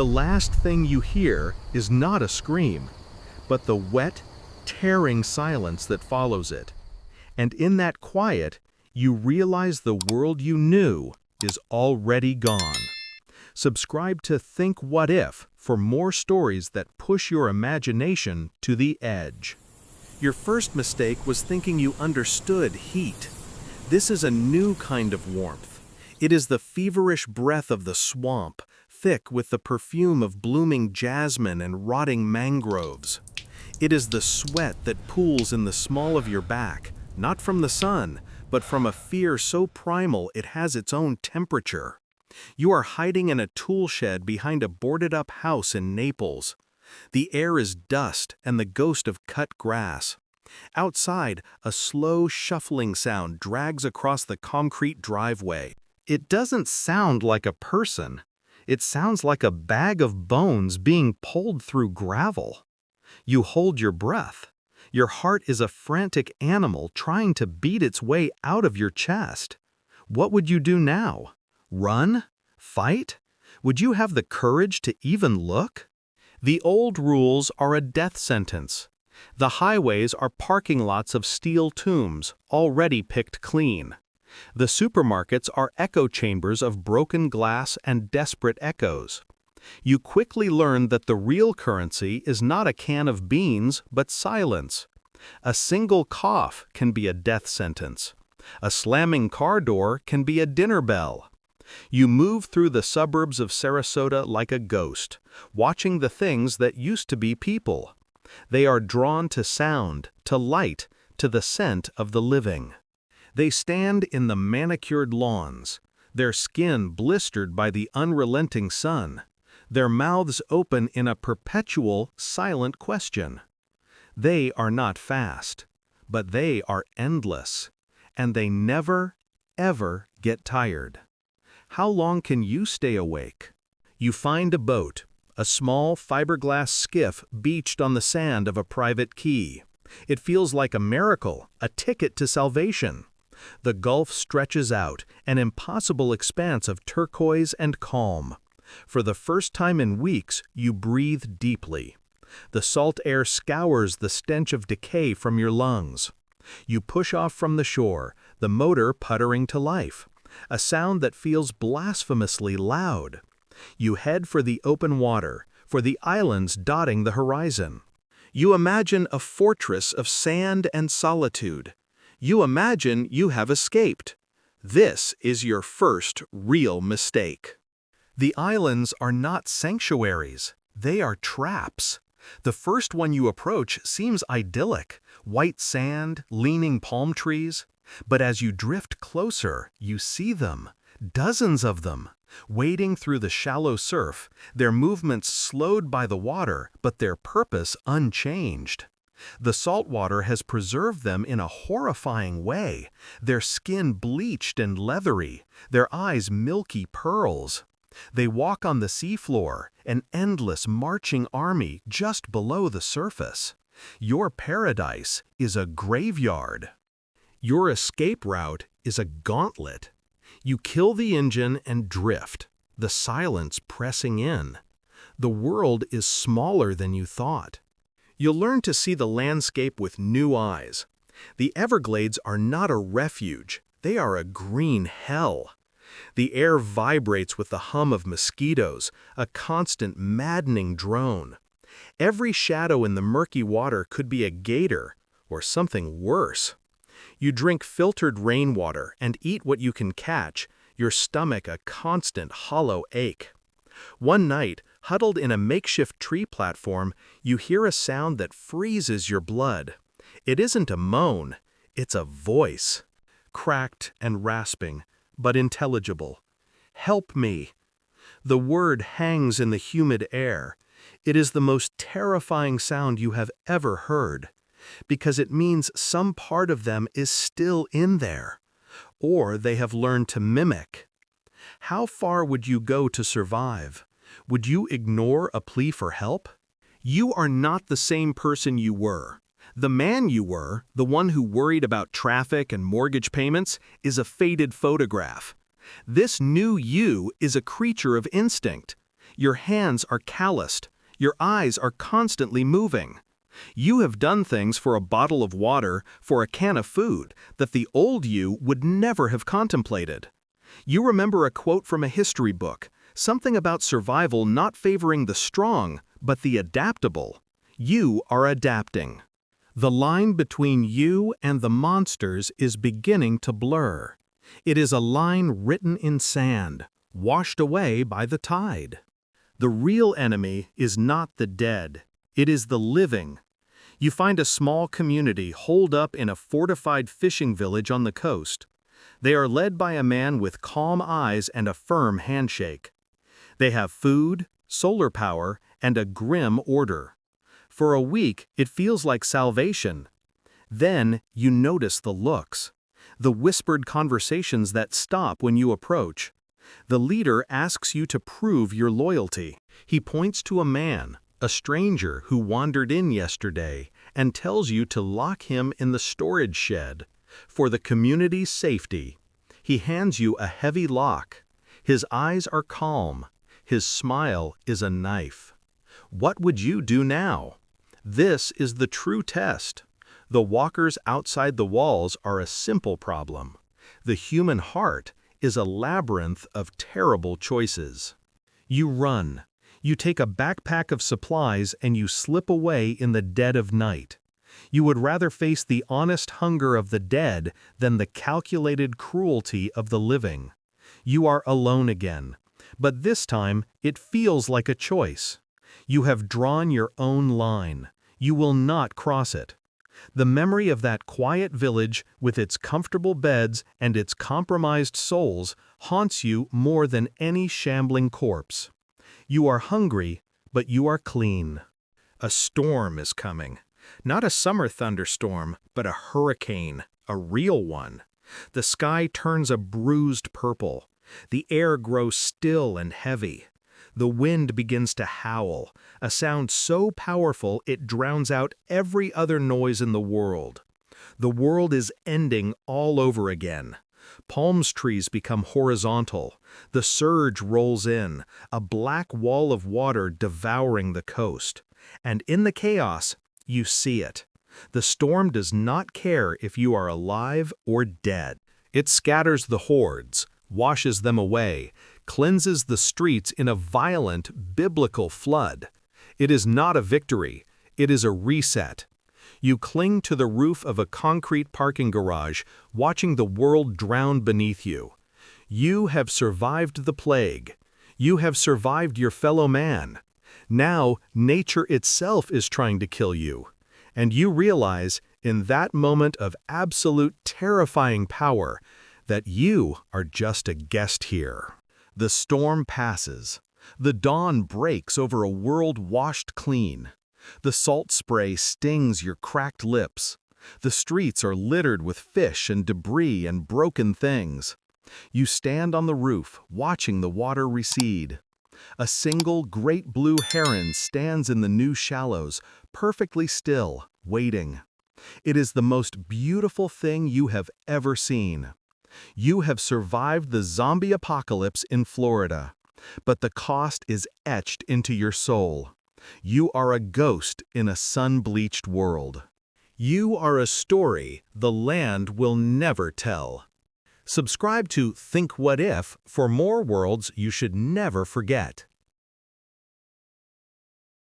The last thing you hear is not a scream, but the wet, tearing silence that follows it. And in that quiet, you realize the world you knew is already gone. Subscribe to Think What If for more stories that push your imagination to the edge. Your first mistake was thinking you understood heat. This is a new kind of warmth. It is the feverish breath of the swamp, thick with the perfume of blooming jasmine and rotting mangroves. It is the sweat that pools in the small of your back, not from the sun, but from a fear so primal it has its own temperature. You are hiding in a tool shed behind a boarded-up house in Naples. The air is dust and the ghost of cut grass. Outside, a slow, shuffling sound drags across the concrete driveway. It doesn't sound like a person. It sounds like a bag of bones being pulled through gravel. You hold your breath. Your heart is a frantic animal trying to beat its way out of your chest. What would you do now? Run? Fight? Would you have the courage to even look? The old rules are a death sentence. The highways are parking lots of steel tombs, already picked clean. The supermarkets are echo chambers of broken glass and desperate echoes. You quickly learn that the real currency is not a can of beans, but silence. A single cough can be a death sentence. A slamming car door can be a dinner bell. You move through the suburbs of Sarasota like a ghost, watching the things that used to be people. They are drawn to sound, to light, to the scent of the living. They stand in the manicured lawns, their skin blistered by the unrelenting sun, their mouths open in a perpetual, silent question. They are not fast, but they are endless, and they never, ever get tired. How long can you stay awake? You find a boat, a small fiberglass skiff beached on the sand of a private quay. It feels like a miracle, a ticket to salvation. The gulf stretches out, an impossible expanse of turquoise and calm. For the first time in weeks, you breathe deeply. The salt air scours the stench of decay from your lungs. You push off from the shore, the motor puttering to life, a sound that feels blasphemously loud. You head for the open water, for the islands dotting the horizon. You imagine a fortress of sand and solitude. You imagine you have escaped. This is your first real mistake. The islands are not sanctuaries. They are traps. The first one you approach seems idyllic, white sand, leaning palm trees. But as you drift closer, you see them, dozens of them, wading through the shallow surf, their movements slowed by the water, but their purpose unchanged. The salt water has preserved them in a horrifying way, their skin bleached and leathery, their eyes milky pearls. They walk on the seafloor, an endless marching army just below the surface. Your paradise is a graveyard. Your escape route is a gauntlet. You kill the engine and drift, the silence pressing in. The world is smaller than you thought. You'll learn to see the landscape with new eyes. The Everglades are not a refuge, they are a green hell. The air vibrates with the hum of mosquitoes, a constant maddening drone. Every shadow in the murky water could be a gator, or something worse. You drink filtered rainwater and eat what you can catch, your stomach a constant hollow ache. One night, huddled in a makeshift tree platform, you hear a sound that freezes your blood. It isn't a moan, it's a voice. Cracked and rasping, but intelligible. Help me. The word hangs in the humid air. It is the most terrifying sound you have ever heard, because it means some part of them is still in there, or they have learned to mimic. How far would you go to survive? Would you ignore a plea for help? You are not the same person you were. The man you were, the one who worried about traffic and mortgage payments, is a faded photograph. This new you is a creature of instinct. Your hands are calloused. Your eyes are constantly moving. You have done things for a bottle of water, for a can of food, that the old you would never have contemplated. You remember a quote from a history book, something about survival not favoring the strong, but the adaptable. You are adapting. The line between you and the monsters is beginning to blur. It is a line written in sand, washed away by the tide. The real enemy is not the dead. It is the living. You find a small community holed up in a fortified fishing village on the coast. They are led by a man with calm eyes and a firm handshake. They have food, solar power, and a grim order. For a week, it feels like salvation. Then, you notice the looks. The whispered conversations that stop when you approach. The leader asks you to prove your loyalty. He points to a man, a stranger who wandered in yesterday, and tells you to lock him in the storage shed. For the community's safety, he hands you a heavy lock. His eyes are calm. His smile is a knife. What would you do now? This is the true test. The walkers outside the walls are a simple problem. The human heart is a labyrinth of terrible choices. You run. You take a backpack of supplies and you slip away in the dead of night. You would rather face the honest hunger of the dead than the calculated cruelty of the living. You are alone again, but this time it feels like a choice. You have drawn your own line. You will not cross it. The memory of that quiet village with its comfortable beds and its compromised souls haunts you more than any shambling corpse. You are hungry, but you are clean. A storm is coming. Not a summer thunderstorm, but a hurricane, a real one. The sky turns a bruised purple. The air grows still and heavy. The wind begins to howl, a sound so powerful it drowns out every other noise in the world. The world is ending all over again. Palm trees become horizontal. The surge rolls in, a black wall of water devouring the coast. And in the chaos, you see it. The storm does not care if you are alive or dead. It scatters the hordes, washes them away, cleanses the streets in a violent, biblical flood. It is not a victory, it is a reset. You cling to the roof of a concrete parking garage, watching the world drown beneath you. You have survived the plague. You have survived your fellow man. Now, nature itself is trying to kill you. And you realize, in that moment of absolute terrifying power, that you are just a guest here. The storm passes. The dawn breaks over a world washed clean. The salt spray stings your cracked lips. The streets are littered with fish and debris and broken things. You stand on the roof, watching the water recede. A single great blue heron stands in the new shallows, perfectly still, waiting. It is the most beautiful thing you have ever seen. You have survived the zombie apocalypse in Florida, but the cost is etched into your soul. You are a ghost in a sun-bleached world. You are a story the land will never tell. Subscribe to Think What If for more worlds you should never forget.